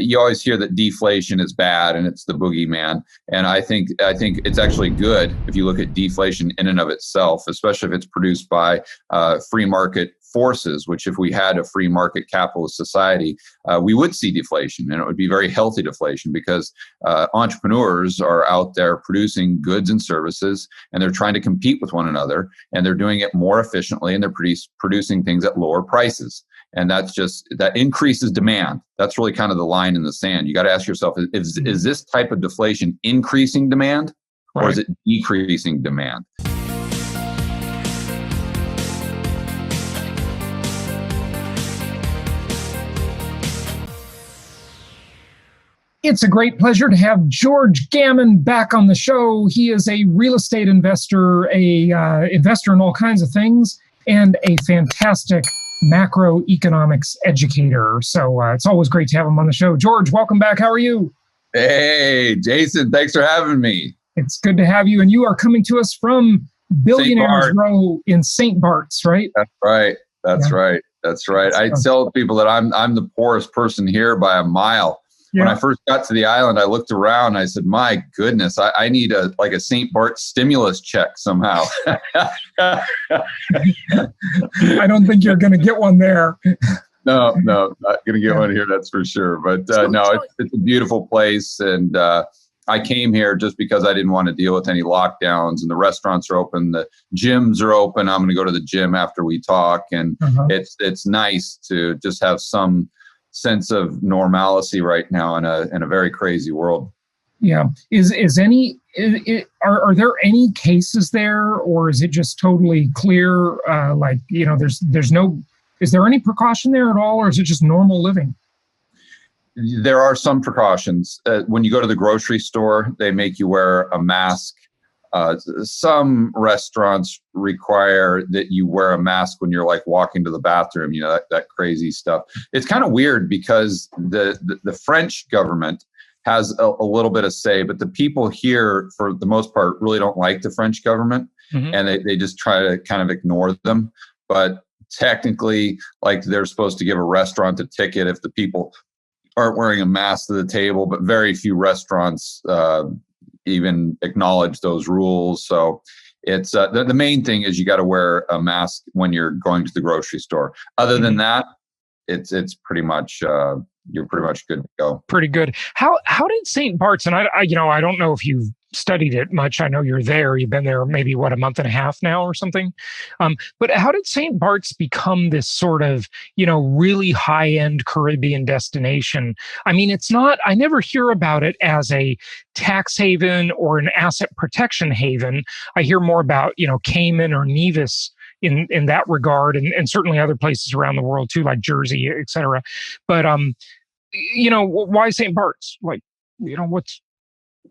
You always hear that deflation is bad and it's the boogeyman. And I think it's actually good if you look at deflation in and of itself, especially if it's produced by free market forces, which if we had a free market capitalist society, we would see deflation, and it would be very healthy deflation because entrepreneurs are out there producing goods and services, and they're trying to compete with one another, and they're doing it more efficiently, and they're producing things at lower prices. And that increases demand. That's really kind of the line in the sand. You got to ask yourself, is this type of deflation increasing demand, or is it decreasing demand? It's a great pleasure to have George Gammon back on the show. He is a real estate investor, investor in all kinds of things, and a fantastic macroeconomics educator. So it's always great to have him on the show. George, welcome back. How are you? Hey, Jason, thanks for having me. It's good to have you. And you are coming to us from Billionaires Row in St. Barts, right? That's right. That's right. I tell people that I'm the poorest person here by a mile. Yeah. When I first got to the island, I looked around and I said, my goodness, I need a St. Bart's stimulus check somehow. I don't think you're going to get one there. No, not going to get one here, that's for sure. But it's a beautiful place. And I came here just because I didn't want to deal with any lockdowns, and the restaurants are open, the gyms are open. I'm going to go to the gym after we talk. And it's nice to just have some sense of normalcy right now in a very crazy world. Yeah. Are there any cases there, or is it just totally clear? Is there any precaution there at all, or is it just normal living? There are some precautions. When you go to the grocery store, they make you wear a mask. Some restaurants require that you wear a mask when you're walking to the bathroom, that crazy stuff. It's kind of weird because the French government has a little bit of say, but the people here, for the most part, really don't like the French government, and they just try to kind of ignore them. But technically, they're supposed to give a restaurant a ticket if the people aren't wearing a mask to the table, but very few restaurants even acknowledge those rules. So it's the main thing is you got to wear a mask when you're going to the grocery store. Other than that, it's pretty much you're pretty much good to go. Pretty good. How did St. Barts, and I don't know if you've studied it much. I know you're there. You've been there maybe a month and a half now or something. But how did St. Barts become this sort of, really high-end Caribbean destination? I mean, I never hear about it as a tax haven or an asset protection haven. I hear more about, Cayman or Nevis in that regard, and certainly other places around the world too, like Jersey, et cetera. But, why St. Barts? What's...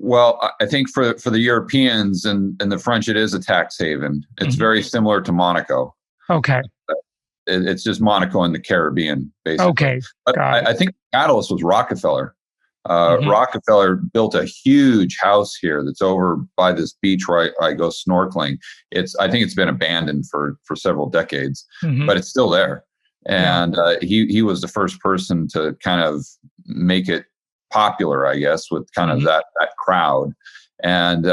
Well, I think for the Europeans and the French, it is a tax haven. It's very similar to Monaco. Okay. It's just Monaco in the Caribbean, basically. Okay. But I think the catalyst was Rockefeller. Rockefeller built a huge house here that's over by this beach where I go snorkeling. I think it's been abandoned for several decades, but it's still there. And he was the first person to kind of make it popular, I guess, with kind of that crowd. And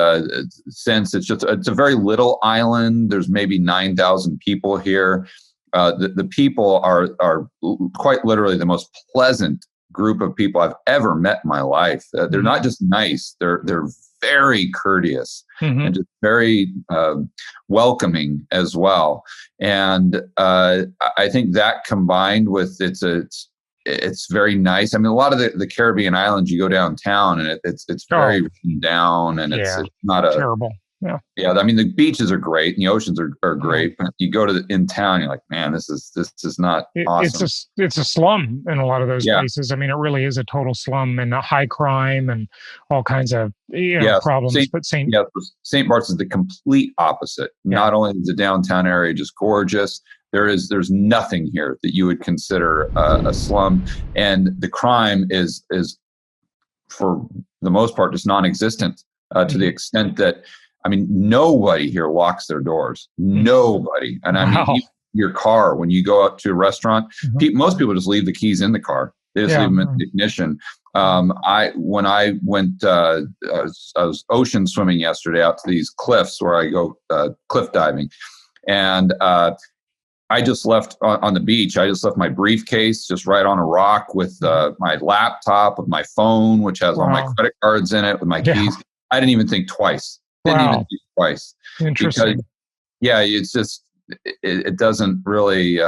since it's a very little island, there's maybe 9,000 people here. The people are quite literally the most pleasant group of people I've ever met in my life. They're not just nice; they're very courteous and just very welcoming as well. And I think that combined with it's very nice. I mean, a lot of the Caribbean islands, you go downtown and it's very down, and it's not terrible. Yeah. I mean, the beaches are great and the oceans are great, but you go to in town, you're like, man, this is not awesome. It's a slum in a lot of those places. I mean, it really is a total slum, and high crime and all kinds of problems. St. Barts is the complete opposite. Not only is the downtown area just gorgeous, there's nothing here that you would consider a slum, and the crime is for the most part just non-existent to the extent that, I mean, nobody here locks their doors. Nobody. And I mean, your car, when you go out to a restaurant, most people just leave the keys in the car. They just leave them in the ignition. When I went, I was ocean swimming yesterday out to these cliffs where I go cliff diving, and I just left on the beach. I just left my briefcase just right on a rock with my laptop, with my phone, which has all my credit cards in it, with my keys. I didn't even think twice. Interesting. Because, it's just it doesn't really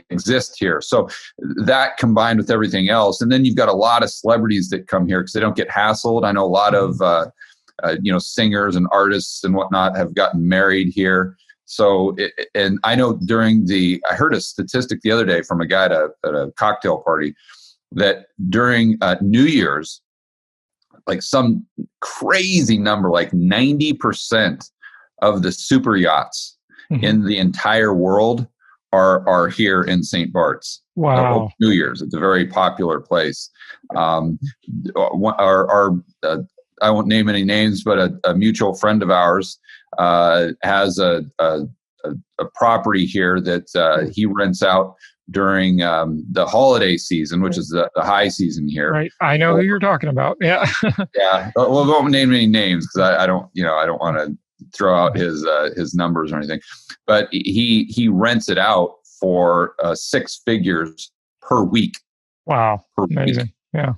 exist here. So that combined with everything else, and then you've got a lot of celebrities that come here because they don't get hassled. I know a lot of singers and artists and whatnot have gotten married here. So, and I know I heard a statistic the other day from a guy at a cocktail party that during New Year's, like some crazy number, like 90% of the super yachts in the entire world are here in St. Barts. Wow. New Year's. It's a very popular place. I won't name any names, but a mutual friend of ours has a property here that he rents out during the holiday season, which is the high season here. Right. I know who you're talking about. Yeah. Yeah. Well, we won't name any names because I don't want to throw out his numbers or anything, but he rents it out for 6 figures per week. Wow. Amazing. Yeah.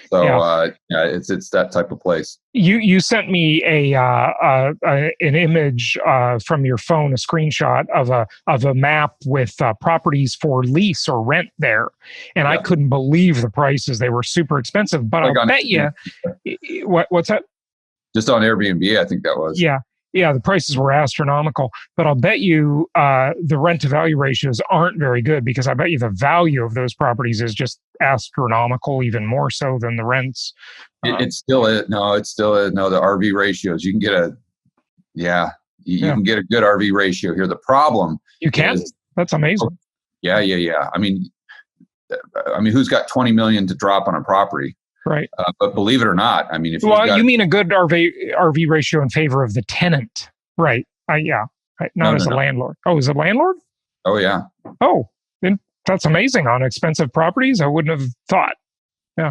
So it's that type of place. You sent me an image from your phone, a screenshot of a map with properties for lease or rent there, and I couldn't believe the prices. They were super expensive. But I'll bet you, what's that? Just on Airbnb, I think that was. Yeah, the prices were astronomical, but I'll bet you the rent to value ratios aren't very good because I bet you the value of those properties is just astronomical, even more so than the rents. It's still the RV ratios. You can get you can get a good RV ratio here. The problem that's amazing. Yeah. I mean, who's got 20 million to drop on a property? Right. But believe it or not, I mean, you mean a good RV ratio in favor of the tenant, right? Right. Not as a landlord. Oh, as a landlord? Oh, yeah. Oh, then that's amazing on expensive properties. I wouldn't have thought.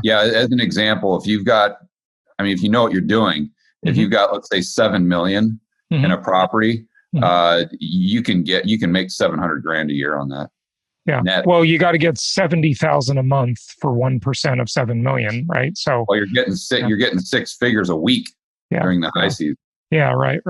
Yeah. As an example, if you know what you're doing, if you've got, let's say, 7 million in a property, you can make $700,000 a year on that. Yeah. Net. Well, you got to get 70,000 a month for 1% of 7 million, right? So you're getting 6 figures a week during the high season. Yeah, right.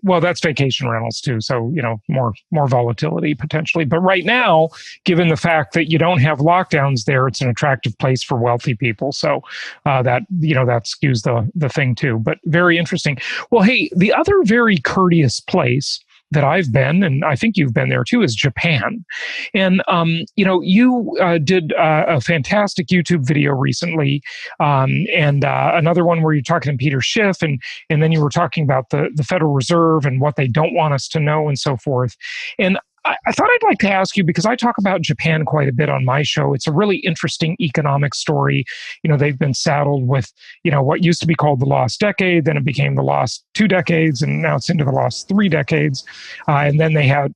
Well, that's vacation rentals too. So, more volatility potentially. But right now, given the fact that you don't have lockdowns there, it's an attractive place for wealthy people. So that skews the thing too. But very interesting. Well, hey, the other very courteous place that I've been, and I think you've been there too, is Japan. And, you did a fantastic YouTube video recently, and another one where you're talking to Peter Schiff, and then you were talking about the Federal Reserve and what they don't want us to know and so forth. And I thought I'd like to ask you, because I talk about Japan quite a bit on my show. It's a really interesting economic story. They've been saddled with, what used to be called the lost decade, then it became the lost 2 decades, and now it's into the lost 3 decades. And then they had,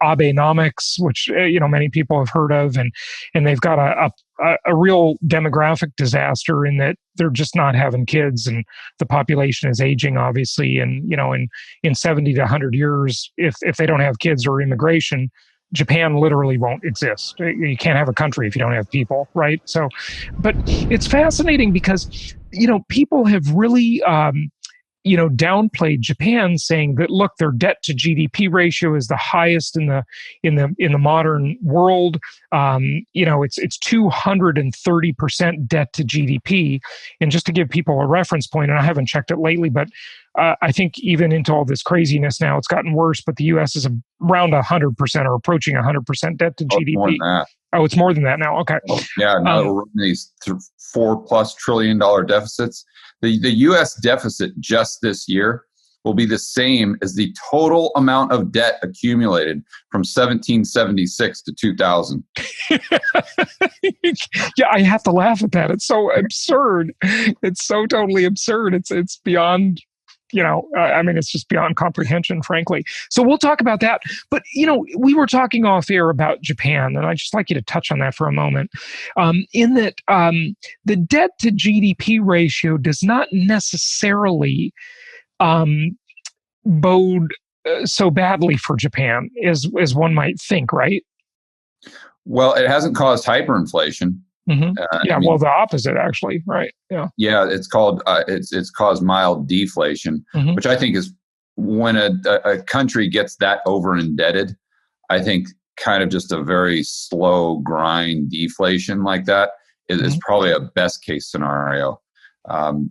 Abenomics, which, many people have heard of, and they've got a real demographic disaster in that they're just not having kids, and the population is aging, obviously. And, in 70 to 100 years, if they don't have kids or immigration, Japan literally won't exist. You can't have a country if you don't have people, right? So, but it's fascinating because, people have really, downplayed Japan, saying that, look, their debt to GDP ratio is the highest in the modern world. It's 230% debt to GDP. And just to give people a reference point, and I haven't checked it lately, but I think even into all this craziness now, it's gotten worse. But the U.S. is around 100% or approaching 100% debt to GDP. More than that. Oh, it's more than that now. Okay. Yeah, now we're running these $4+ trillion deficits. The U.S. deficit just this year will be the same as the total amount of debt accumulated from 1776 to 2000. Yeah, I have to laugh at that. It's so absurd. It's so totally absurd. It's beyond I mean, it's just beyond comprehension, frankly. So we'll talk about that. But, we were talking off air about Japan, and I'd just like you to touch on that for a moment. In that the debt to GDP ratio does not necessarily bode so badly for Japan as one might think, right? Well, it hasn't caused hyperinflation. Mm-hmm. Well, the opposite, actually, right? Yeah. It's called it's caused mild deflation, mm-hmm. which I think is when a country gets that over indebted. I think kind of just a very slow grind deflation like that is probably a best case scenario.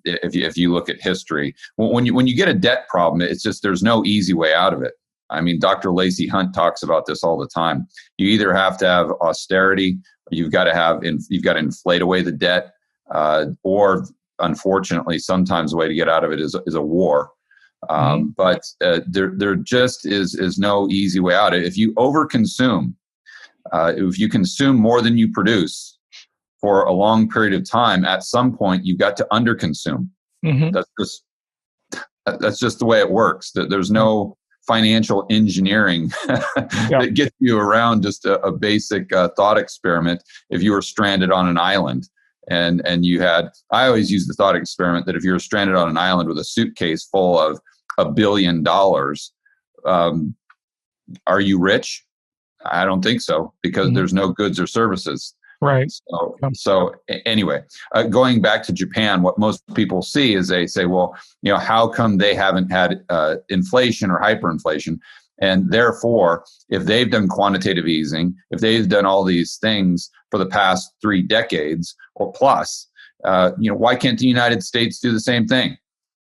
If you look at history, when you get a debt problem, it's just there's no easy way out of it. I mean, Dr. Lacey Hunt talks about this all the time. You either have to have austerity, or you've got to inflate away the debt, or unfortunately, sometimes the way to get out of it is a war. But there just is no easy way out. If you overconsume, if you consume more than you produce for a long period of time, at some point you've got to underconsume. Mm-hmm. That's just the way it works. There's no financial engineering that gets you around just a basic thought experiment. If you were stranded on an island and I always use the thought experiment that if you're stranded on an island with a suitcase full of $1 billion, are you rich? I don't think so, because there's no goods or services. Right. So anyway, going back to Japan, what most people see is they say, well, how come they haven't had inflation or hyperinflation? And therefore, if they've done quantitative easing, if they've done all these things for the past 3 decades or plus, why can't the United States do the same thing?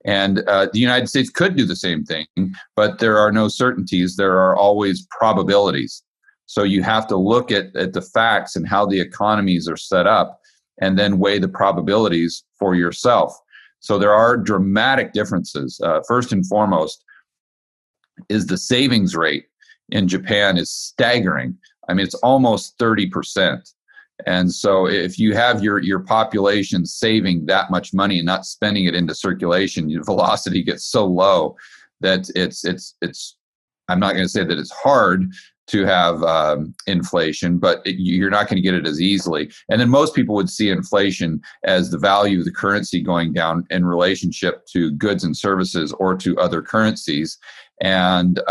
And the United States could do the same thing, but there are no certainties. There are always probabilities. So you have to look at the facts and how the economies are set up and then weigh the probabilities for yourself. So there are dramatic differences. First and foremost is the savings rate in Japan is staggering. I mean, it's almost 30%. And so if you have your population saving that much money and not spending it into circulation, your velocity gets so low that it's I'm not going to say that it's hard to have inflation, but you're not going to get it as easily. And then most people would see inflation as the value of the currency going down in relationship to goods and services or to other currencies. And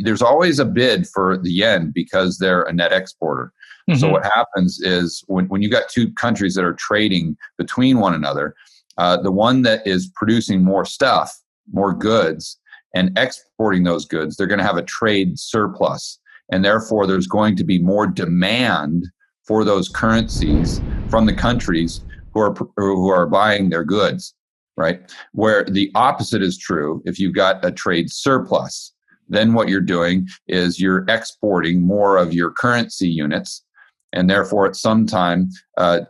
there's always a bid for the yen because they're a net exporter. Mm-hmm. So what happens is when you got two countries that are trading between one another, the one that is producing more stuff, more goods, and exporting those goods, they're going to have a trade surplus. And therefore, there's going to be more demand for those currencies from the countries who are buying their goods, right? Where the opposite is true, if you've got a trade surplus, then what you're doing is you're exporting more of your currency units. And therefore, at some time, if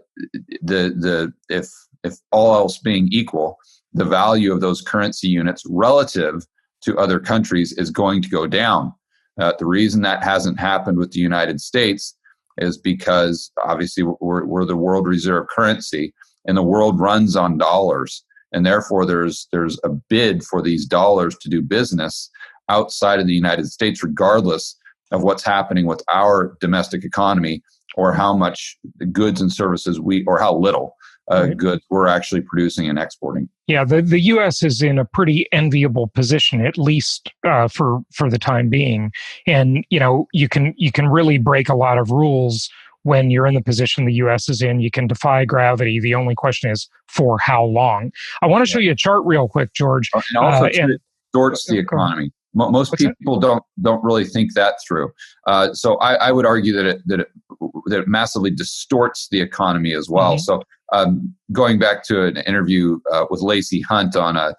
all else being equal, the value of those currency units relative to other countries is going to go down. The reason that hasn't happened with the United States is because obviously we're the world reserve currency and the world runs on dollars. And therefore there's a bid for these dollars to do business outside of the United States, regardless of what's happening with our domestic economy or how much goods and services or how little goods we're actually producing and exporting. Yeah, the U.S. is in a pretty enviable position, at least for the time being. And you can really break a lot of rules when you're in the position the U.S. is in. You can defy gravity. The only question is for how long. I want to show you a chart real quick, George. And also, it distorts the economy. Most people don't really think that through. So I would argue that it massively distorts the economy as well. Mm-hmm. So going back to an interview with Lacey Hunt I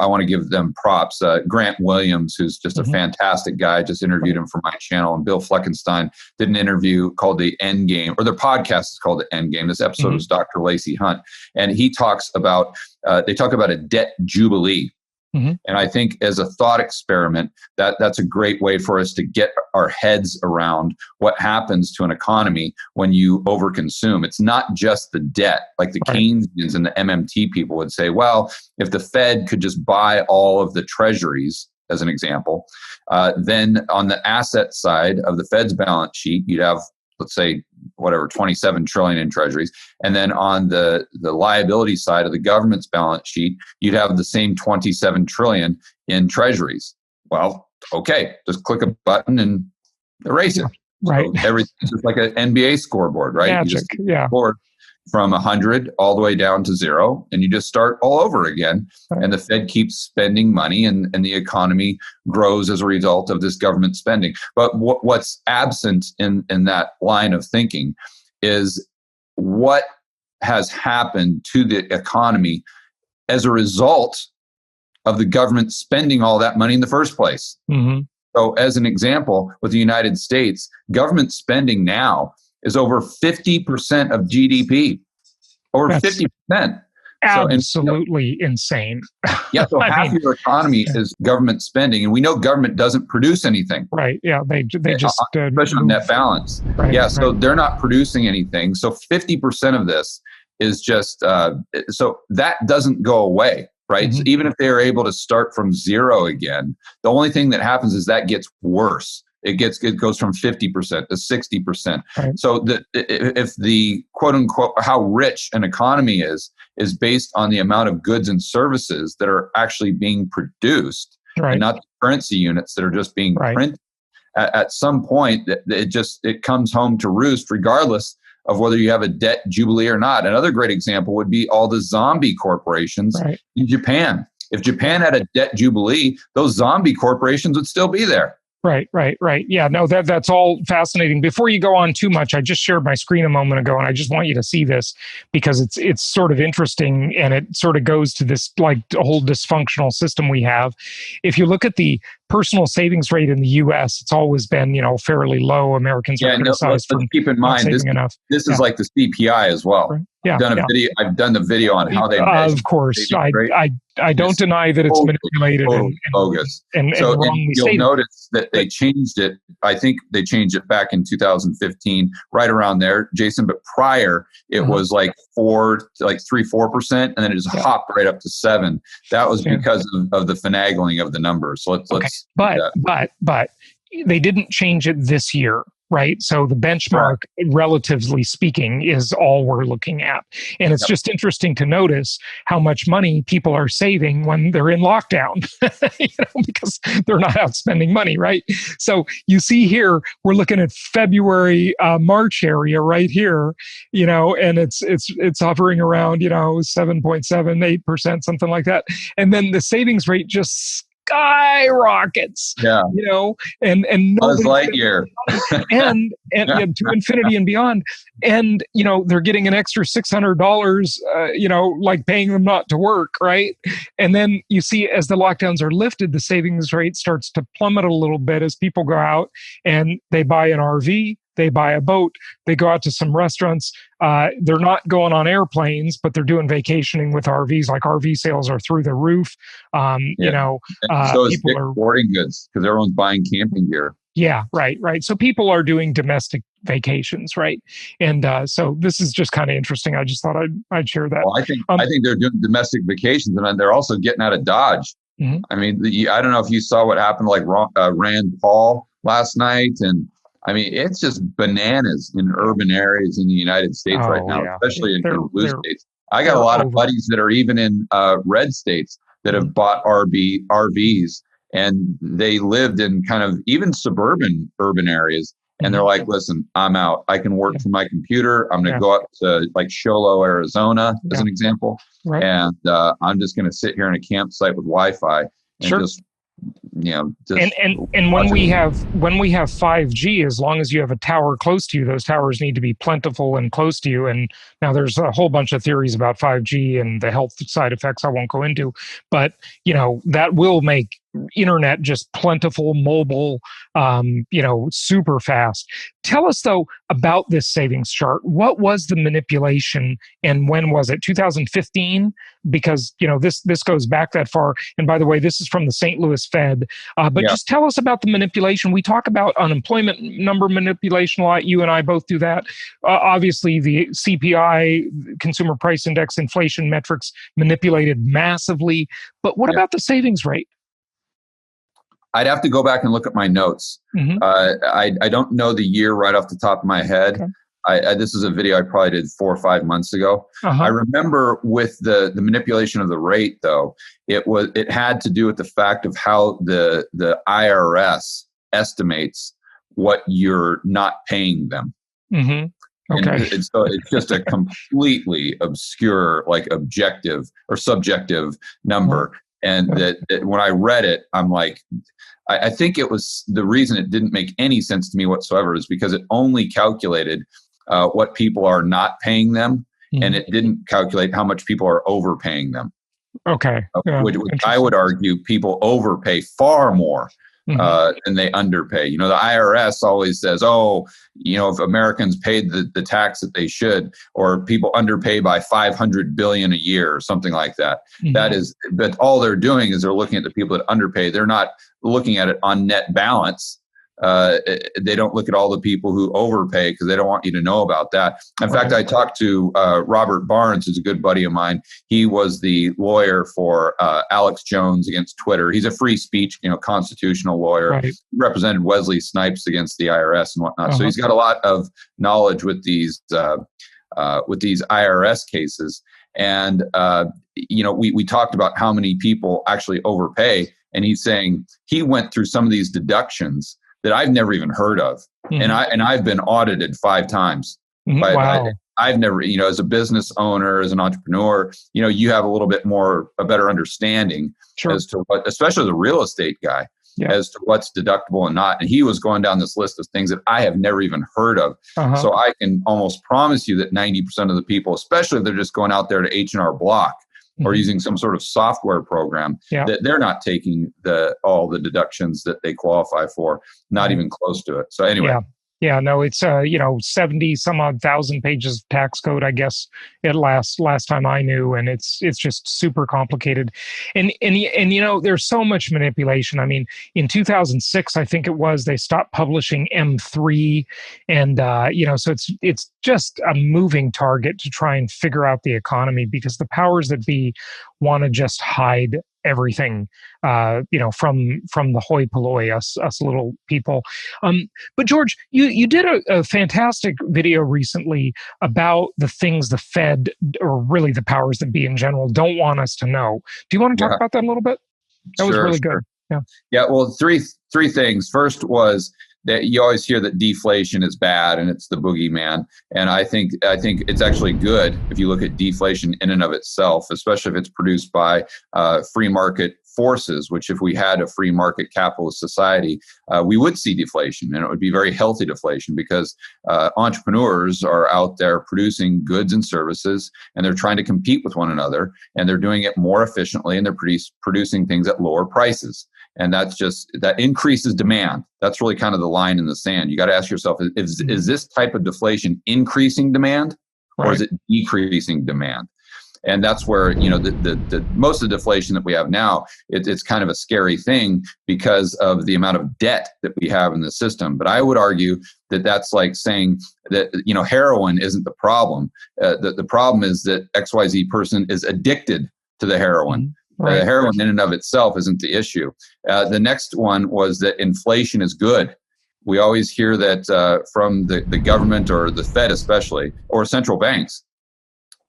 want to give them props. Grant Williams, who's just a fantastic guy, just interviewed him for my channel, and Bill Fleckenstein did an interview called The End Game, or their podcast is called The End Game. This episode was Dr. Lacey Hunt, and he talks about they talk about a debt jubilee. Mm-hmm. And I think as a thought experiment, that's a great way for us to get our heads around what happens to an economy when you overconsume. It's not just the debt, like the Keynesians and the MMT people would say, well, if the Fed could just buy all of the treasuries, as an example, then on the asset side of the Fed's balance sheet, you'd have, let's say, whatever, 27 trillion in treasuries. And then on the liability side of the government's balance sheet, you'd have the same 27 trillion in treasuries. Well, okay, just click a button and erase it. Right. So everything's just like an NBA scoreboard, right? Magic. You just score from 100 all the way down to 0, and you just start all over again. Right. And the Fed keeps spending money, and the economy grows as a result of this government spending. But what's absent in that line of thinking is what has happened to the economy as a result of the government spending all that money in the first place. Mm-hmm. So as an example, with the United States, government spending now is over 50% of GDP, over 50%. Absolutely insane. Yeah, so half your economy is government spending, and we know government doesn't produce anything. Right. Yeah, they just especially on net balance. Right, yeah, so they're not producing anything. So 50% of this is just so that doesn't go away. Right. Mm-hmm. So even if they are able to start from 0 again, the only thing that happens is that gets worse. It goes from 50% to 60%. Right. So if the quote unquote how rich an economy is based on the amount of goods and services that are actually being produced, and not the currency units that are just being printed. At some point, it comes home to roost, regardless of whether you have a debt jubilee or not. Another great example would be all the zombie corporations in Japan. If Japan had a debt jubilee, those zombie corporations would still be there. Right. Yeah, no, that's all fascinating. Before you go on too much, I just shared my screen a moment ago, and I just want you to see this because it's sort of interesting, and it sort of goes to this like whole dysfunctional system we have. If you look at the personal savings rate in the U.S., it's always been, fairly low. Americans are criticized for keep in mind not saving enough. This is like the CPI as well. Right. Yeah, I've done the video on how they measure. Of course, I don't deny that it's manipulated and bogus. And wrongly you'll stated. notice that they changed it. I think they changed it back in 2015, right around there, Jason. But prior, it was like 3-4%, and then it just hopped right up to 7%. That was because of the finagling of the numbers. So let's. But they didn't change it this year. Right. So the benchmark, relatively speaking, is all we're looking at. And it's just interesting to notice how much money people are saving when they're in lockdown, because they're not out spending money. Right. So you see here, we're looking at February, March area right here, and it's hovering around, 7.78%, something like that. And then the savings rate just skyrockets, and Buzz Lightyear, and to infinity and beyond, and they're getting an extra $600, like paying them not to work, right? And then you see as the lockdowns are lifted, the savings rate starts to plummet a little bit as people go out and they buy an RV. They buy a boat, they go out to some restaurants. They're not going on airplanes, but they're doing vacationing with RVs. Like RV sales are through the roof. So is people are sporting goods because everyone's buying camping gear. Yeah, right. So people are doing domestic vacations, right? And so this is just kind of interesting. I just thought I'd share that. Well, I think they're doing domestic vacations, and they're also getting out of Dodge. Mm-hmm. I mean, I don't know if you saw what happened like Rand Paul last night, and I mean, it's just bananas in urban areas in the United States right now, especially in blue states. I got a lot of buddies that are even in red states that have bought RVs, and they lived in kind of even suburban urban areas. And they're like, listen, I'm out. I can work from my computer. I'm going to go up to like Show Low, Arizona, as an example. Right. And I'm just going to sit here in a campsite with Wi-Fi and just and when we have 5G, as long as you have a tower close to you, those towers need to be plentiful and close to you. And now there's a whole bunch of theories about 5G and the health side effects I won't go into, but that will make internet just plentiful, mobile, super fast. Tell us though about this savings chart. What was the manipulation and when was it? 2015? Because this goes back that far. And by the way, this is from the St. Louis Fed. But just tell us about the manipulation. We talk about unemployment number manipulation a lot. You and I both do that. Obviously, the CPI, Consumer Price Index, inflation metrics manipulated massively. But what about the savings rate? I'd have to go back and look at my notes. Mm-hmm. I don't know the year right off the top of my head. Okay. This is a video I probably did 4 or 5 months ago. I remember with the manipulation of the rate, though, it had to do with the fact of how the IRS estimates what you're not paying them. Mm-hmm. Okay. And so it's just a completely obscure, like objective or subjective number. And that when I read it, I'm like, I think it was the reason it didn't make any sense to me whatsoever is because it only calculated what people are not paying them, and it didn't calculate how much people are overpaying them. Okay. Which I would argue people overpay far more than they underpay. The IRS always says, if Americans paid the tax that they should, or people underpay by $500 billion a year or something like that. But all they're doing is they're looking at the people that underpay. They're not looking at it on net balance. They don't look at all the people who overpay because they don't want you to know about that. In fact, I talked to Robert Barts, who's a good buddy of mine. He was the lawyer for Alex Jones against Twitter. He's a free speech, constitutional lawyer. Right. He represented Wesley Snipes against the IRS and whatnot. So he's got a lot of knowledge with these IRS cases. And we talked about how many people actually overpay, and he's saying he went through some of these deductions that I've never even heard of. And I've been audited 5 times. Wow. I've never, as a business owner, as an entrepreneur, you have a better understanding as to what, especially the real estate guy, as to what's deductible and not. And he was going down this list of things that I have never even heard of. So I can almost promise you that 90% of the people, especially if they're just going out there to H&R Block, or using some sort of software program, that they're not taking all the deductions that they qualify for, not even close to it. So anyway. Yeah, no, it's 70 some odd thousand pages of tax code, I guess it last time I knew, and it's just super complicated. And there's so much manipulation. I mean, in 2006, I think it was, they stopped publishing M3, and so it's just a moving target to try and figure out the economy, because the powers that be want to just hide everything, from the hoi polloi, us little people. But George, you did a fantastic video recently about the things the Fed, or really the powers that be in general, don't want us to know. Do you want to talk about that a little bit? That was really good. Yeah. Well, three things. First was that you always hear that deflation is bad and it's the boogeyman. And I think it's actually good if you look at deflation in and of itself, especially if it's produced by free market forces, which if we had a free market capitalist society, we would see deflation, and it would be very healthy deflation, because entrepreneurs are out there producing goods and services, and they're trying to compete with one another, and they're doing it more efficiently, and they're producing things at lower prices. And that increases demand. That's really kind of the line in the sand. You got to ask yourself, is this type of deflation increasing demand, or is it decreasing demand? And that's where, the most of the deflation that we have now, it's kind of a scary thing because of the amount of debt that we have in the system. But I would argue that that's like saying that, heroin isn't the problem. The problem is that XYZ person is addicted to the heroin. Right. Heroin in and of itself isn't the issue. The next one was that inflation is good. We always hear that from the government, or the Fed especially, or central banks,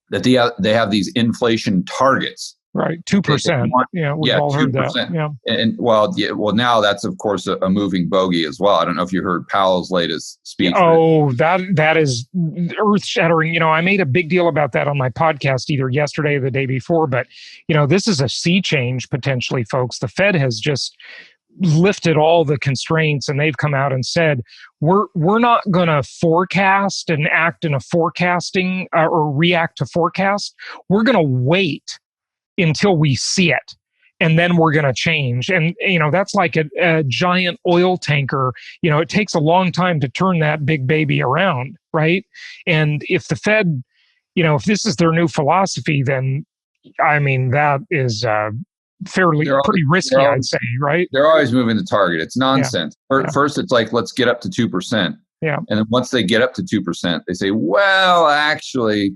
that they have these inflation targets. Right, 2%. We've all 2%. Heard that. Yeah. And now that's of course a moving bogey as well. I don't know if you heard Powell's latest speech. Oh, that is earth-shattering. I made a big deal about that on my podcast either yesterday or the day before. But this is a sea change potentially, folks. The Fed has just lifted all the constraints, and they've come out and said, we're not going to forecast and act in a forecasting or react to forecast. We're going to wait until we see it. and then we're going to change. And, that's like a giant oil tanker. It takes a long time to turn that big baby around, right? And if the Fed, if this is their new philosophy, then, I mean, that is pretty risky, I'd say, right? They're always moving the target. It's nonsense. Yeah. First, it's like, let's get up to 2%. Yeah. And then once they get up to 2%, they say, well, actually,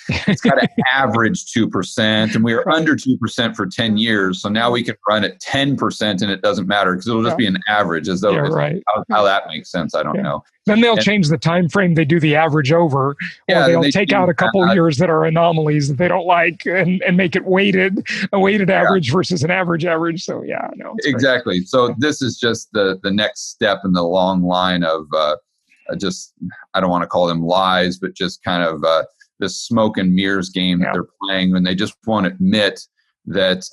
it's got to average 2%. And we were under 2% for 10 years. So now we can run at 10% and it doesn't matter because it'll just be an average, as though right. How that makes sense. I don't know. Then they'll change the time frame. They do the average over, or they'll take out a couple of years that are anomalies that they don't like and make it a weighted average versus an average. So exactly. Great. So this is just the next step in the long line of I don't want to call them lies, but just kind of this smoke and mirrors game that they're playing when they just won't admit that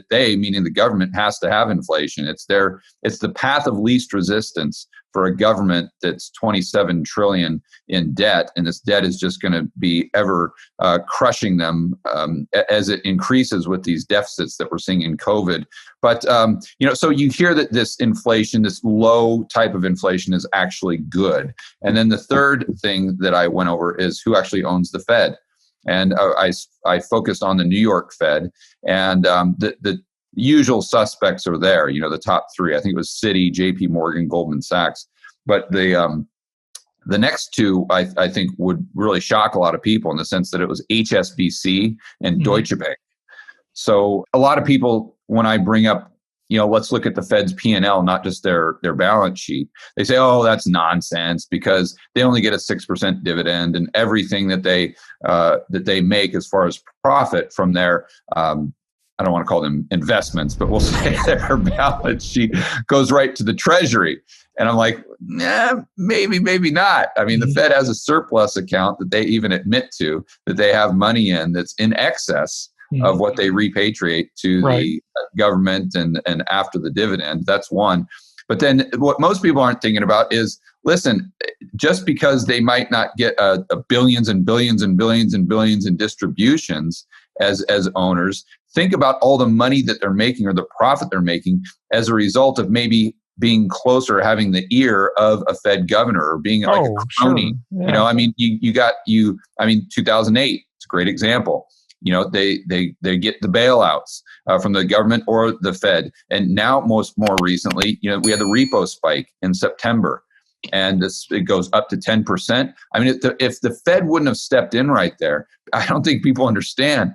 they, meaning the government, has to have inflation. It's the path of least resistance for a government that's 27 trillion in debt, and this debt is just going to be ever crushing them as it increases with these deficits that we're seeing in COVID. But so you hear that this inflation, this low type of inflation, is actually good. And then the third thing that I went over is who actually owns the Fed. And I focused on the New York Fed, and the usual suspects are there. The top three. I think it was Citi, J.P. Morgan, Goldman Sachs. But the next two, I think, would really shock a lot of people in the sense that it was HSBC and Deutsche Bank. So a lot of people, when I bring up, let's look at the Fed's P&L, not just their balance sheet, they say, oh, that's nonsense because they only get a 6% dividend, and everything that they make as far as profit from their I don't want to call them investments, but we'll say their balance sheet goes right to the Treasury. And I'm like, maybe not. I mean, the Fed has a surplus account that they even admit to, that they have money in that's in excess of what they repatriate to the government and after the dividend. That's one. But then what most people aren't thinking about is, listen, just because they might not get billions and billions and billions and billions in distributions as owners, think about all the money that they're making or the profit they're making as a result of maybe being closer, having the ear of a Fed governor or being like a crony. Sure. Yeah. I mean, 2008, it's a great example. They get the bailouts from the government or the Fed. And now more recently, we had the repo spike in September, and it goes up to 10%. I mean, if the Fed wouldn't have stepped in right there, I don't think people understand.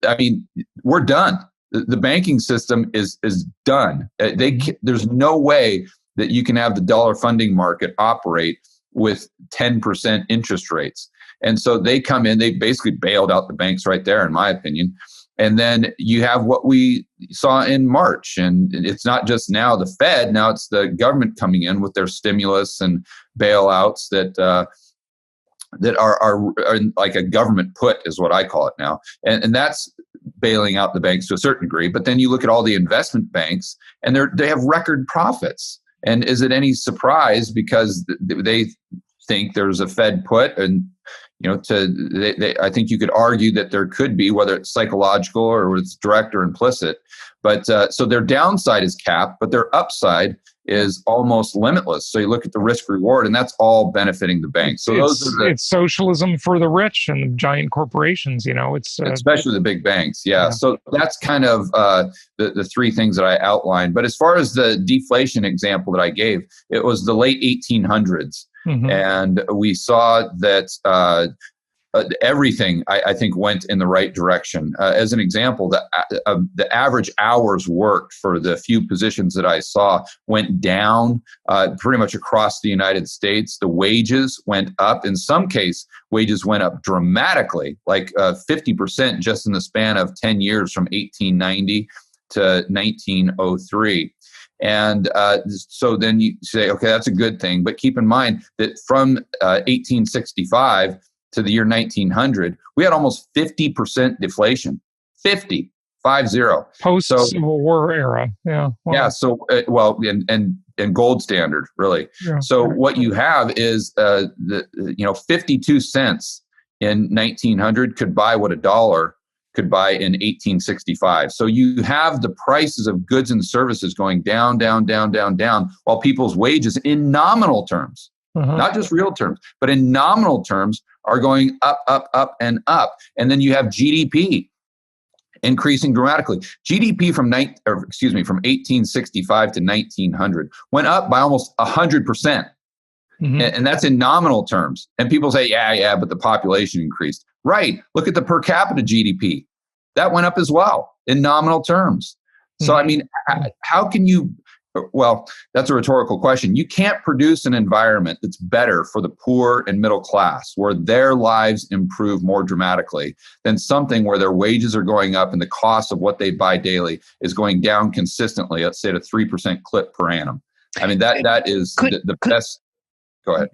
I mean, we're done. The banking system is done. There's no way that you can have the dollar funding market operate with 10% interest rates. And so they come in, they basically bailed out the banks right there, in my opinion. And then you have what we saw in March. And it's not just now the Fed, now it's the government coming in with their stimulus and bailouts that are like a government put, is what I call it now. And that's bailing out the banks to a certain degree. But then you look at all the investment banks, and they have record profits. And is it any surprise because they think there's a Fed put? And I think you could argue that there could be, whether it's psychological or it's direct or implicit. But so their downside is capped, but their upside is almost limitless. So you look at the risk reward, and that's all benefiting the banks. So it's socialism for the rich and the giant corporations. It's especially the big banks. Yeah. So that's kind of the three things that I outlined. But as far as the deflation example that I gave, it was the late 1800s. And we saw that everything, I think, went in the right direction. As an example, the average hours worked for the few positions that I saw went down pretty much across the United States. The wages went up. In some case, wages went up dramatically, like 50% just in the span of 10 years from 1890 to 1903. And so then you say, okay, that's a good thing. But keep in mind that from 1865 to the year 1900, we had almost 50% deflation. 50. Post-Civil War era. Yeah. Wow. Yeah. So, and gold standard, really. Yeah, so what you have is 52 cents in 1900 could buy what $1 could buy in 1865. So you have the prices of goods and services going down, down, down, down, down, while people's wages in nominal terms, not just real terms, but in nominal terms are going up, up, up, and up. And then you have GDP increasing dramatically. GDP from 1865 to 1900 went up by almost 100%. And that's in nominal terms. And people say, yeah, but the population increased. Right. Look at the per capita GDP. That went up as well in nominal terms. So, I mean, how can you, well, that's a rhetorical question. You can't produce an environment that's better for the poor and middle class, where their lives improve more dramatically than something where their wages are going up and the cost of what they buy daily is going down consistently, let's say at a 3% clip per annum. I mean, that is the best. Go ahead.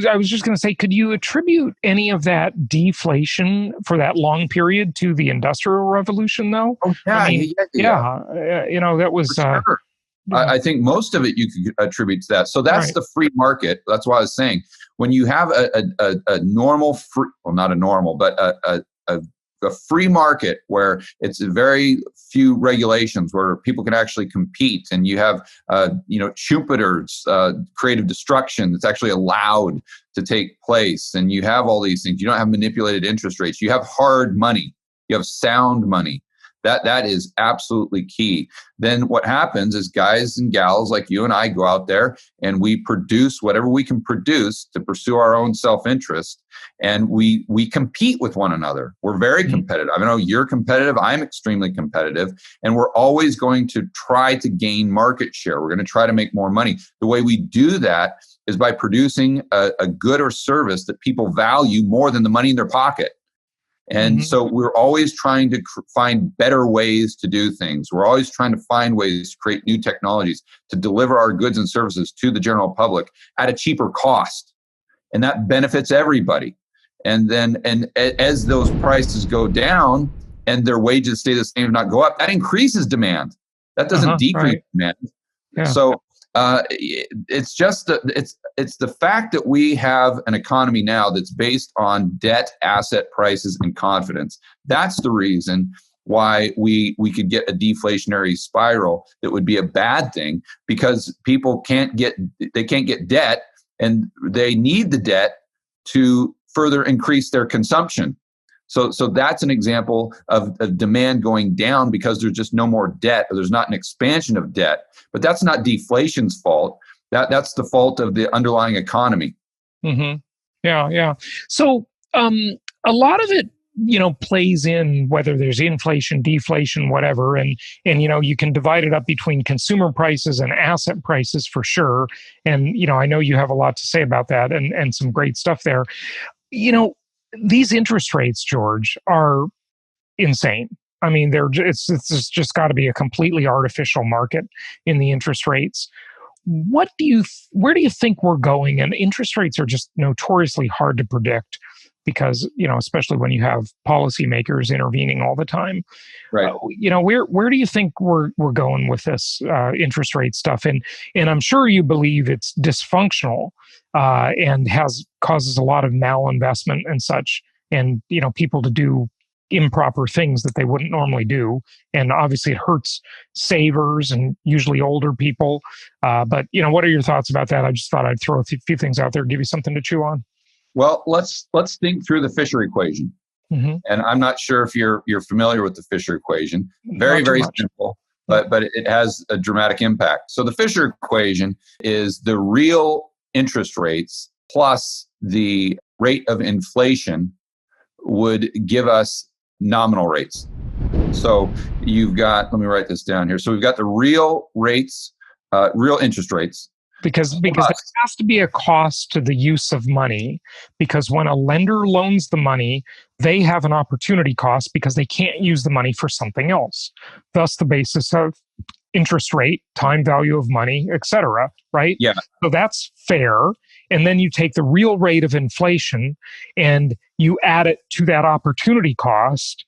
I was just going to say, could you attribute any of that deflation for that long period to the Industrial Revolution, though? Oh, yeah. I mean, that was... Sure. I think most of it you could attribute to that. So that's the free market. That's why I was saying, when you have a normal free, well, not a normal, but a free market where it's very few regulations, where people can actually compete, and you have Schumpeter's creative destruction that's actually allowed to take place, and you have all these things. You don't have manipulated interest rates. You have hard money. You have sound money. That is absolutely key. Then what happens is guys and gals like you and I go out there and we produce whatever we can produce to pursue our own self-interest, and we compete with one another. We're very competitive. I know you're competitive. I'm extremely competitive, and we're always going to try to gain market share. We're going to try to make more money. The way we do that is by producing a good or service that people value more than the money in their pocket. And so we're always trying to find better ways to do things. We're always trying to find ways to create new technologies to deliver our goods and services to the general public at a cheaper cost. And that benefits everybody. And as those prices go down and their wages stay the same, if not go up, that increases demand. That doesn't decrease demand. Yeah. So it's just it's the fact that we have an economy now that's based on debt, asset prices, and confidence. That's the reason why we could get a deflationary spiral that would be a bad thing, because people can't get debt, and they need the debt to further increase their consumption. So that's an example of demand going down because there's just no more debt, or there's not an expansion of debt. But that's not deflation's fault. That's the fault of the underlying economy. Yeah. So a lot of it, plays in whether there's inflation, deflation, whatever, and you can divide it up between consumer prices and asset prices for sure. And I know you have a lot to say about that, and some great stuff there. These interest rates, George, are insane. I mean, it's just got to be a completely artificial market in the interest rates. Where do you think we're going? And interest rates are just notoriously hard to predict because, especially when you have policymakers intervening all the time. Right. Where do you think we're going with this interest rate stuff? And I'm sure you believe it's dysfunctional and causes a lot of malinvestment and such, and people to do improper things that they wouldn't normally do. And obviously it hurts savers and usually older people. But what are your thoughts about that? I just thought I'd throw a few things out there, give you something to chew on. Well, let's think through the Fisher equation. And I'm not sure if you're familiar with the Fisher equation. Very simple, but it has a dramatic impact. So the Fisher equation is the real interest rates plus the rate of inflation would give us nominal rates. So you've got, let me write this down here. So we've got the real rates, real interest rates. Because there has to be a cost to the use of money, because when a lender loans the money, they have an opportunity cost because they can't use the money for something else. Thus the basis of interest rate, time value of money, etc. Right? Yeah. So that's fair. And then you take the real rate of inflation and you add it to that opportunity cost,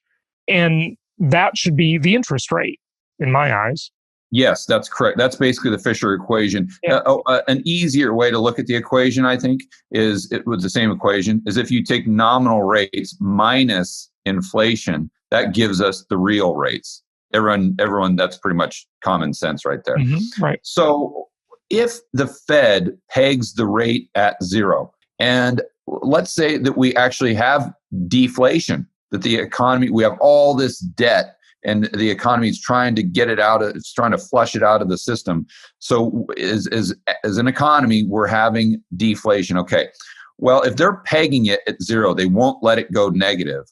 and that should be the interest rate in my eyes. Yes, that's correct. That's basically the Fisher equation. Yeah. An easier way to look at the equation, I think, is it was the same equation, is if you take nominal rates minus inflation, that gives us the real rates. Everyone, that's pretty much common sense right there. Right. So if the Fed pegs the rate at zero, and let's say that we actually have deflation, that the economy, we have all this debt and the economy is trying to get it out, it's trying to flush it out of the system. So as an economy, we're having deflation. Okay. Well, if they're pegging it at zero, they won't let it go negative.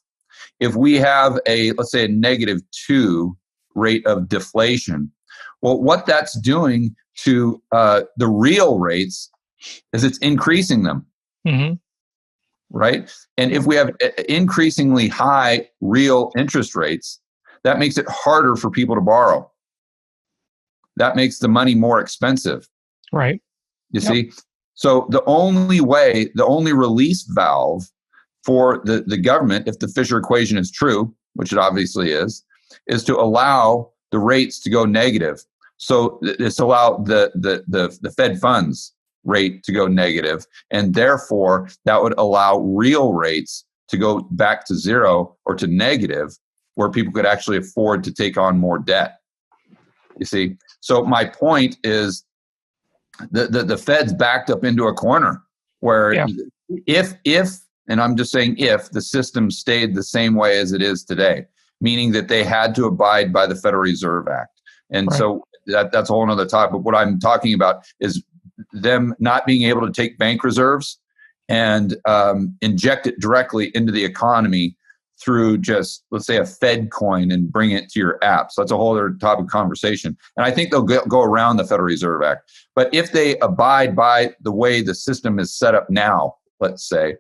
If we have let's say a -2 rate of deflation, well, what that's doing to the real rates is it's increasing them, right? And if we have increasingly high real interest rates, that makes it harder for people to borrow. That makes the money more expensive. Right. You see? So the only release valve for the government, if the Fisher equation is true, which it obviously is to allow the rates to go negative. So it's allow the Fed funds rate to go negative, and therefore that would allow real rates to go back to zero or to negative, where people could actually afford to take on more debt. You see? So my point is the Fed's backed up into a corner where if, and I'm just saying if, the system stayed the same way as it is today, meaning that they had to abide by the Federal Reserve Act. And so that's a whole other topic. But what I'm talking about is them not being able to take bank reserves and inject it directly into the economy through just, let's say, a Fed coin and bring it to your app. So that's a whole other topic of conversation. And I think they'll go around the Federal Reserve Act. But if they abide by the way the system is set up now, let's say,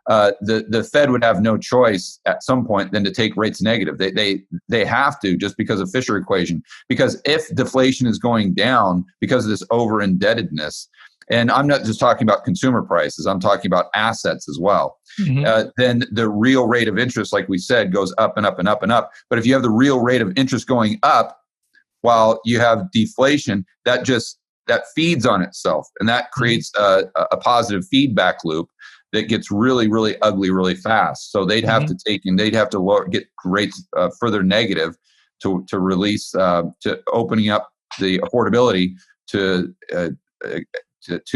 the Fed would have no choice at some point than to take rates negative. They have to, just because of Fisher equation. Because if deflation is going down because of this over indebtedness, and I'm not just talking about consumer prices, I'm talking about assets as well, then the real rate of interest, like we said, goes up and up and up and up. But if you have the real rate of interest going up while you have deflation, that feeds on itself, and that creates a positive feedback loop that gets really, really ugly really fast. So they'd have to get rates further negative to release, to opening up the affordability to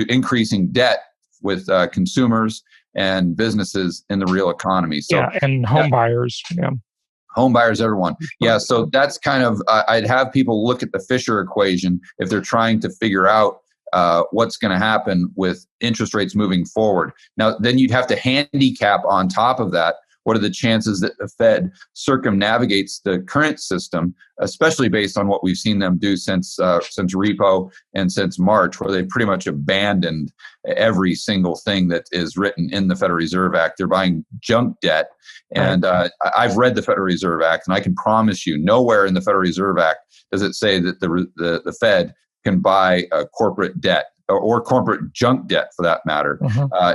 increasing debt with consumers and businesses in the real economy. So and home buyers. Home buyers, everyone. So that's kind of, I'd have people look at the Fisher equation if they're trying to figure out what's going to happen with interest rates moving forward. Now, then you'd have to handicap on top of that, what are the chances that the Fed circumnavigates the current system, especially based on what we've seen them do since repo and since March, where they've pretty much abandoned every single thing that is written in the Federal Reserve Act. They're buying junk debt. And I've read the Federal Reserve Act, and I can promise you nowhere in the Federal Reserve Act does it say that the Fed can buy corporate debt or corporate junk debt, for that matter.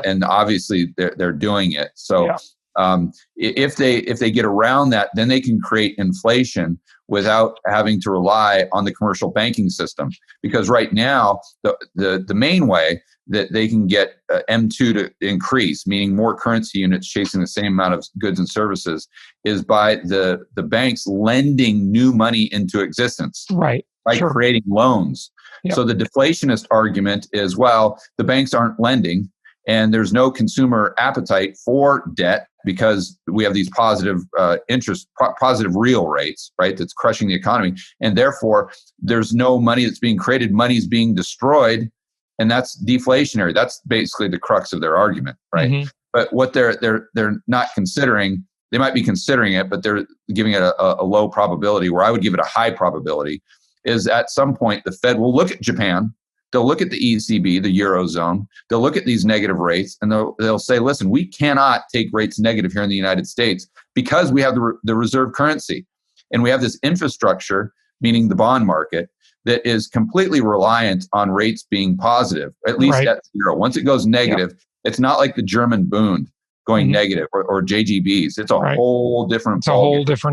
And obviously they're doing it. So if they get around that, then they can create inflation without having to rely on the commercial banking system. Because right now, the main way that they can get M2 to increase, meaning more currency units chasing the same amount of goods and services, is by the banks lending new money into existence. By creating loans. So the deflationist argument is, well, the banks aren't lending and there's no consumer appetite for debt because we have these positive positive real rates, right? That's crushing the economy. And therefore, there's no money that's being created. Money's being destroyed. And that's deflationary. That's basically the crux of their argument, right? But what they're not considering, they might be considering it, but they're giving it a low probability, where I would give it a high probability, is at some point the Fed will look at Japan, they'll look at the ECB, the Eurozone, they'll look at these negative rates, and they'll say, listen, we cannot take rates negative here in the United States because we have the reserve currency. And we have this infrastructure, meaning the bond market, that is completely reliant on rates being positive, at least at zero. Once it goes negative, it's not like the German Bund going negative or JGBs. It's a whole different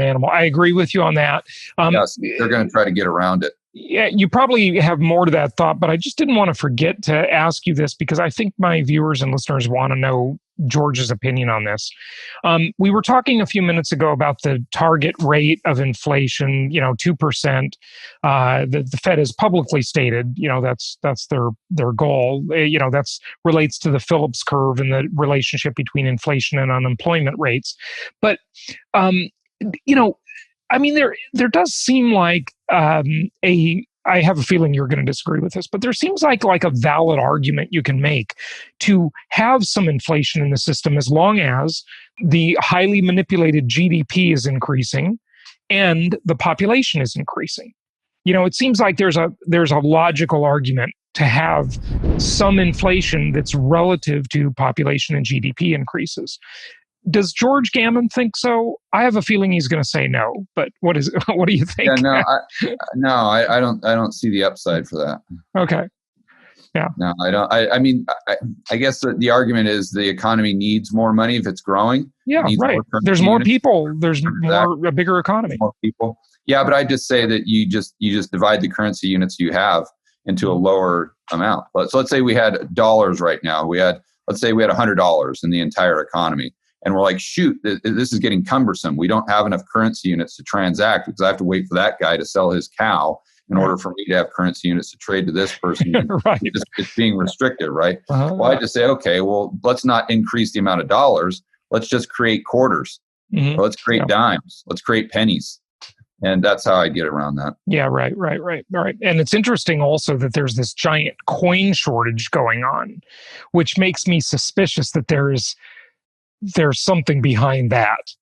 animal. I agree with you on that. Yes, they're going to try to get around it. Yeah, you probably have more to that thought, but I just didn't want to forget to ask you this, because I think my viewers and listeners want to know George's opinion on this. We were talking a few minutes ago about the target rate of inflation, 2%. The Fed has publicly stated, that's their goal. That's relates to the Phillips curve and the relationship between inflation and unemployment rates. But there does seem like I have a feeling you're going to disagree with this, but there seems like a valid argument you can make to have some inflation in the system as long as the highly manipulated GDP is increasing and the population is increasing. It seems like there's a logical argument to have some inflation that's relative to population and GDP increases. Does George Gammon think so? I have a feeling he's going to say no. But what do you think? Yeah, I don't see the upside for that. Okay. Yeah. No, I don't. I guess the argument is the economy needs more money if it's growing. Yeah, right. There's more people. There's a bigger economy. More people. Yeah, but I just say that you just divide the currency units you have into a lower amount. So let's say we had dollars right now. Let's say we had $100 in the entire economy. And we're like, shoot, this is getting cumbersome. We don't have enough currency units to transact because I have to wait for that guy to sell his cow in order for me to have currency units to trade to this person. Right. It's being restricted, right? Uh-huh. Well, I just say, okay, well, let's not increase the amount of dollars. Let's just create quarters. Mm-hmm. Let's create dimes. Let's create pennies. And that's how I get around that. Yeah, right. And it's interesting also that there's this giant coin shortage going on, which makes me suspicious that there's something behind that,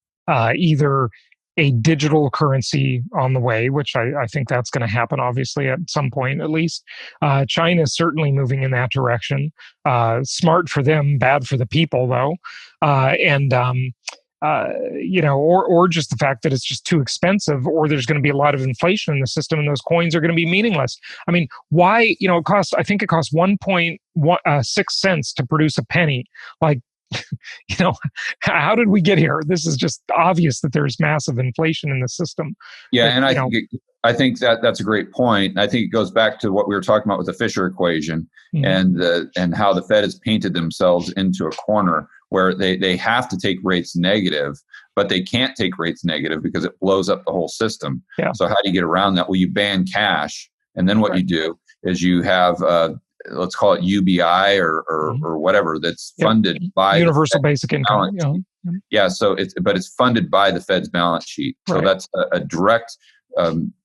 either a digital currency on the way, which I think that's going to happen, obviously, at some point at least. China is certainly moving in that direction. Smart for them, bad for the people, though. Or just the fact that it's just too expensive, or there's going to be a lot of inflation in the system and those coins are going to be meaningless. I mean, why, it costs 1.6 cents to produce a penny. Like, how did we get here? This is just obvious that there's massive inflation in the system. Yeah, and I think that's a great point. I think it goes back to what we were talking about with the Fisher equation, mm-hmm. and how the Fed has painted themselves into a corner where they have to take rates negative, but they can't take rates negative because it blows up the whole system. Yeah. So how do you get around that? Well, you ban cash, and then what you do is you have let's call it UBI or whatever that's funded by universal basic income. Yeah, so it's funded by the Fed's balance sheet. So that's a direct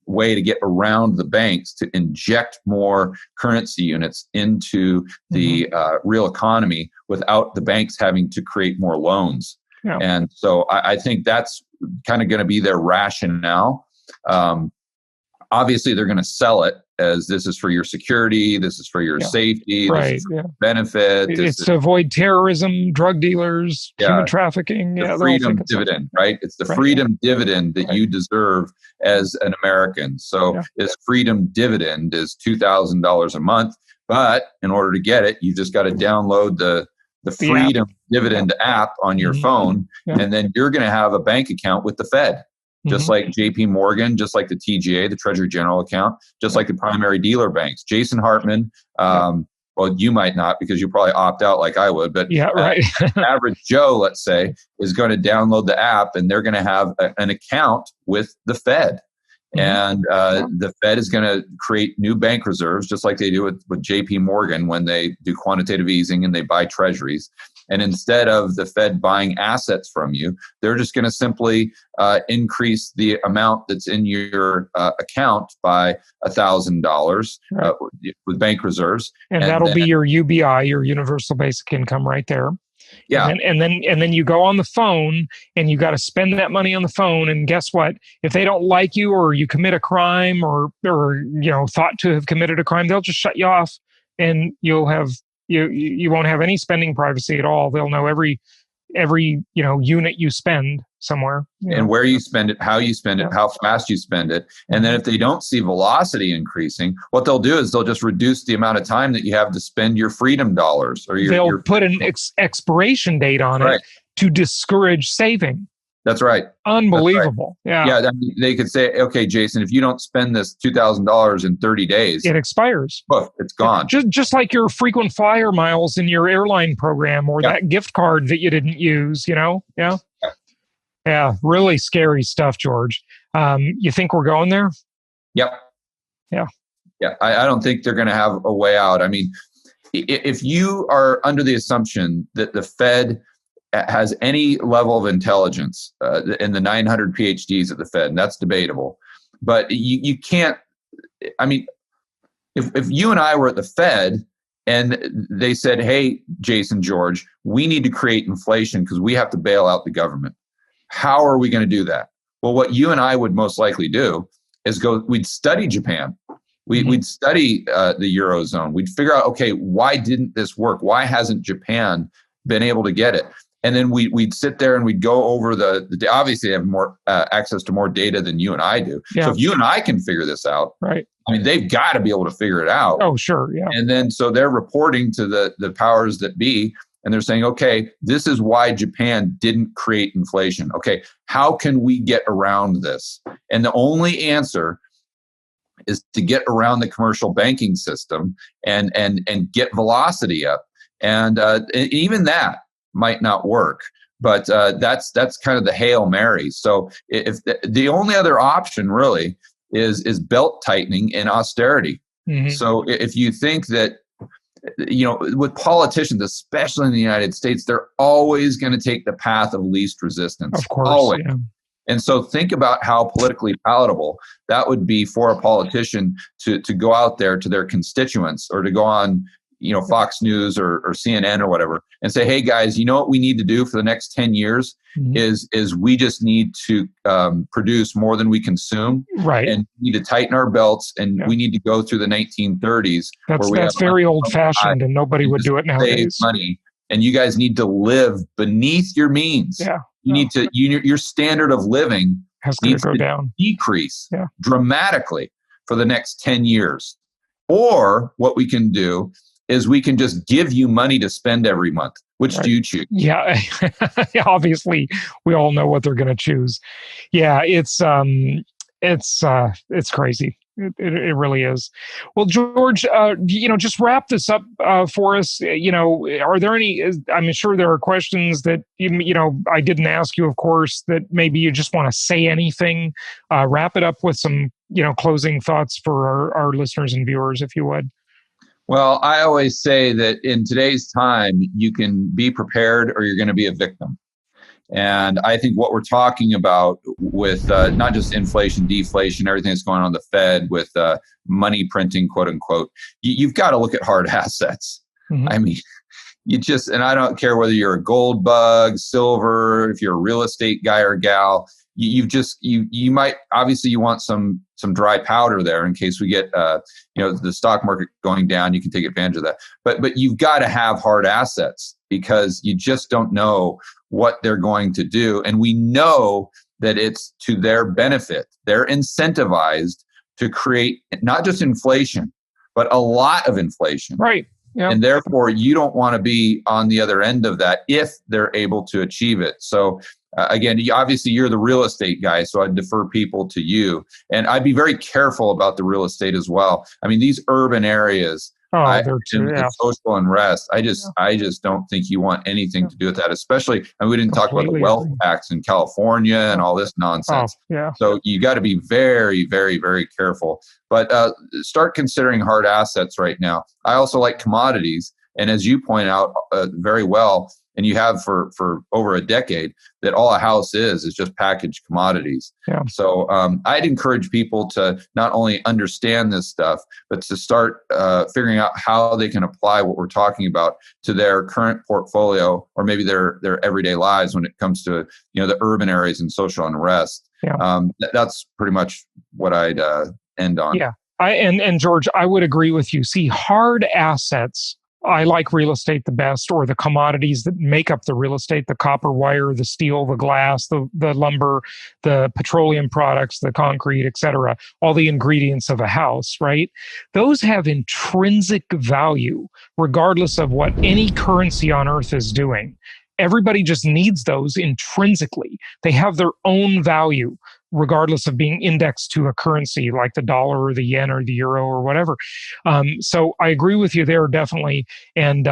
way to get around the banks to inject more currency units into the real economy without the banks having to create more loans. Yeah. And so I think that's kind of going to be their rationale. Obviously, they're going to sell it as this is for your security, this is for your safety, this is for benefit. It's to avoid terrorism, drug dealers, human trafficking. The freedom dividend, right? It's the freedom dividend that you deserve as an American. So this freedom dividend is $2,000 a month, but in order to get it, you just got to download the Freedom Dividend app on your phone, and then you're going to have a bank account with the Fed. Just like JP Morgan, just like the TGA, the Treasury General account, just like the primary dealer banks. Jason Hartman, well, you might not because you probably opt out like I would, but average Joe, let's say, is going to download the app and they're going to have an account with the Fed. And the Fed is going to create new bank reserves, just like they do with JP Morgan when they do quantitative easing and they buy treasuries. And instead of the Fed buying assets from you, they're just going to simply increase the amount that's in your account by $1,000 with bank reserves. And that'll be your UBI, your universal basic income right there. Yeah. And then you go on the phone and you got to spend that money on the phone. And guess what? If they don't like you or you commit a crime or thought to have committed a crime, they'll just shut you off and you'll have you won't have any spending privacy at all. They'll know every unit you spend somewhere. And where you spend it, how you spend it, how fast you spend it. And then if they don't see velocity increasing, what they'll do is they'll just reduce the amount of time that you have to spend your freedom dollars. Or they'll put an expiration date on it to discourage saving. That's right. Unbelievable. That's right. Yeah. I mean, they could say, okay, Jason, if you don't spend this $2,000 in 30 days, it expires. It's gone. Just like your frequent flyer miles in your airline program, or that gift card that you didn't use, Yeah. Yeah. Really scary stuff, George. You think we're going there? Yep. Yeah. Yeah. I don't think they're going to have a way out. I mean, if you are under the assumption that the Fed has any level of intelligence in the 900 PhDs at the Fed, and that's debatable, but you can't, I mean, if you and I were at the Fed and they said, hey, Jason, George, we need to create inflation because we have to bail out the government. How are we going to do that? Well, what you and I would most likely do is we'd study Japan. We'd study the Eurozone. We'd figure out, okay, why didn't this work? Why hasn't Japan been able to get it? And then we'd sit there and we'd go over the obviously they have more access to more data than you and I do. Yeah. So if you and I can figure this out, right? I mean, they've got to be able to figure it out. Oh, sure, yeah. And then so they're reporting to the powers that be, and they're saying, okay, this is why Japan didn't create inflation. Okay, how can we get around this? And the only answer is to get around the commercial banking system and get velocity up. And even that might not work, but that's kind of the Hail Mary. So if the only other option really is belt tightening and austerity. So if you think that, with politicians, especially in the United States, they're always going to take the path of least resistance. Of course. Always. Yeah. And so think about how politically palatable that would be for a politician to go out there to their constituents or to go on, Fox News or CNN or whatever and say, hey guys, you know what we need to do for the next 10 years is we just need to produce more than we consume. Right. And we need to tighten our belts and we need to go through the 1930s. That's very old fashioned and nobody would do it nowadays. Save money. And you guys need to live beneath your means. Yeah. You need to, your standard of living needs to go down, decrease dramatically for the next 10 years. Or what we can do is we can just give you money to spend every month. Which do you choose? Yeah, obviously we all know what they're going to choose. Yeah, it's crazy. It really is. Well, George, just wrap this up for us. Are there any? I'm sure there are questions that I didn't ask you, of course. That maybe you just want to say anything. Wrap it up with some closing thoughts for our listeners and viewers, if you would. Well, I always say that in today's time, you can be prepared or you're going to be a victim. And I think what we're talking about with not just inflation, deflation, everything that's going on in the Fed with money printing, quote unquote, you've got to look at hard assets. I mean, and I don't care whether you're a gold bug, silver, if you're a real estate guy or gal, you might, obviously you want some dry powder there in case we get, the stock market going down, you can take advantage of that. But you've got to have hard assets because you just don't know what they're going to do. And we know that it's to their benefit. They're incentivized to create not just inflation, but a lot of inflation. Right. Yep. And therefore, you don't want to be on the other end of that if they're able to achieve it. So again, obviously, you're the real estate guy, so I'd defer people to you. And I'd be very careful about the real estate as well. I mean, these urban areas, social unrest, I just don't think you want anything to do with that, especially, and we didn't talk about the wealth tax in California and all this nonsense. So you got to be very, very, very careful. But start considering hard assets right now. I also like commodities. And as you point out very well, and you have for over a decade, that all a house is just packaged commodities. Yeah. So I'd encourage people to not only understand this stuff, but to start figuring out how they can apply what we're talking about to their current portfolio or maybe their everyday lives when it comes to the urban areas and social unrest. Yeah. That's pretty much what I'd end on. Yeah. And George, I would agree with you. See, hard assets, I like real estate the best, or the commodities that make up the real estate, the copper wire, the steel, the glass, the lumber, the petroleum products, the concrete, et cetera, all the ingredients of a house, right? Those have intrinsic value, regardless of what any currency on earth is doing. everybody just needs those intrinsically. They have their own value, regardless of being indexed to a currency like the dollar or the yen or the euro or whatever. So I agree with you there, definitely. And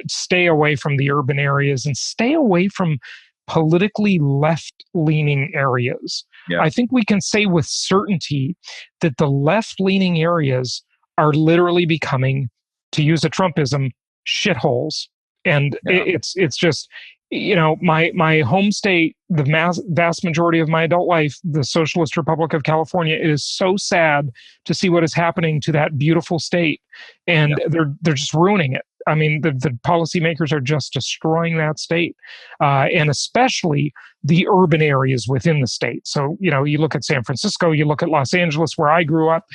stay away from the urban areas and stay away from politically left-leaning areas. Yeah. I think we can say with certainty that the left-leaning areas are literally becoming, to use a Trumpism, shitholes. And it's just, my home state, the vast majority of my adult life, the Socialist Republic of California, it is so sad to see what is happening to that beautiful state. And they're just ruining it. I mean, the policymakers are just destroying that state, and especially the urban areas within the state. So, you look at San Francisco, you look at Los Angeles, where I grew up,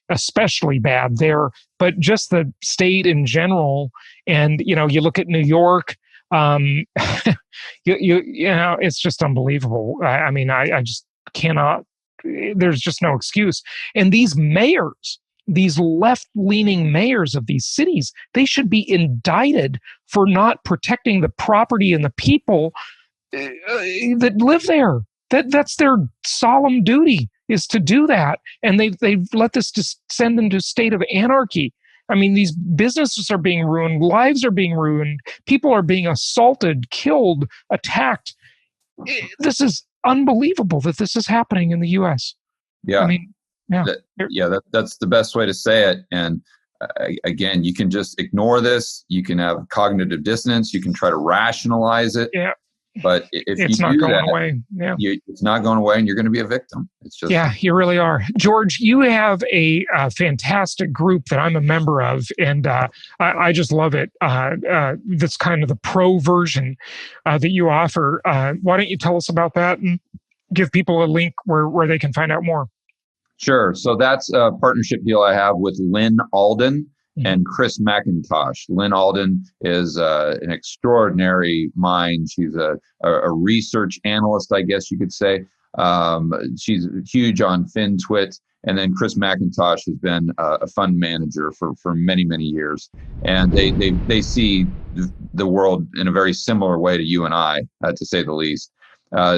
especially bad there, but just the state in general. And, you look at New York, it's just unbelievable. I just cannot, there's just no excuse. And these mayors, these left-leaning mayors of these cities, they should be indicted for not protecting the property and the people that live there. That's their solemn duty, is to do that. And they've let this descend into a state of anarchy. I mean, these businesses are being ruined, lives are being ruined, people are being assaulted, killed, attacked. This is unbelievable that this is happening in the U.S. Yeah. I mean, that's the best way to say it. And again, you can just ignore this. You can have cognitive dissonance. You can try to rationalize it. Yeah. But if it's you not do going that, away. Yeah. It's not going away, and you're going to be a victim. It's just you really are. George, you have a fantastic group that I'm a member of, and I just love it. That's kind of the pro version that you offer. Why don't you tell us about that and give people a link where they can find out more? Sure. So that's a partnership deal I have with Lynn Alden and Chris McIntosh. Lynn Alden is an extraordinary mind. She's a research analyst, I guess you could say. She's huge on FinTwit. And then Chris McIntosh has been a fund manager for many, many years. And they see the world in a very similar way to you and I, to say the least.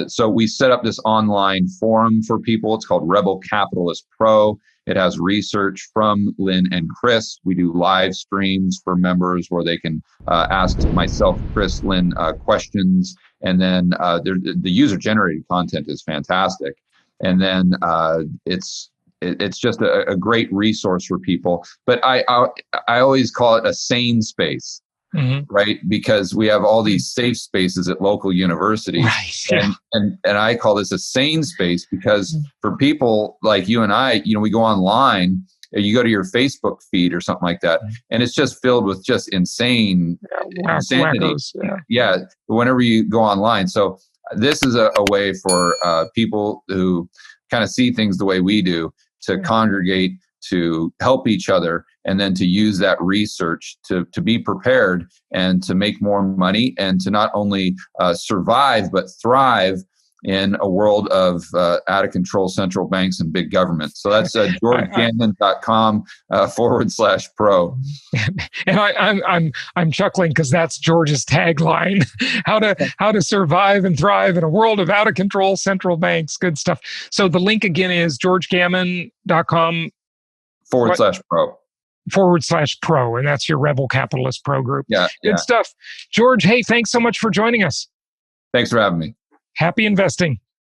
So we set up this online forum for people. It's called Rebel Capitalist Pro. It has research from Lynn and Chris. We do live streams for members where they can ask myself, Chris, Lynn questions. And then the user-generated content is fantastic. And then it's just a great resource for people. But I always call it a sane space. Right? Because we have all these safe spaces at local universities. Right, yeah. And I call this a sane space because for people like you and I, we go online, you go to your Facebook feed or something like that, and it's just filled with just insanity. Whenever you go online. So this is a way for people who kind of see things the way we do to congregate, to help each other, and then to use that research to be prepared and to make more money and to not only survive, but thrive in a world of out of control central banks and big government. So that's georgegammon.com/pro. And I'm chuckling because that's George's tagline: how to survive and thrive in a world of out of control central banks. Good stuff. So the link again is georgegammon.com /pro. And that's your Rebel Capitalist Pro group. Good stuff. George, hey, thanks so much for joining us. Thanks for having me. Happy investing.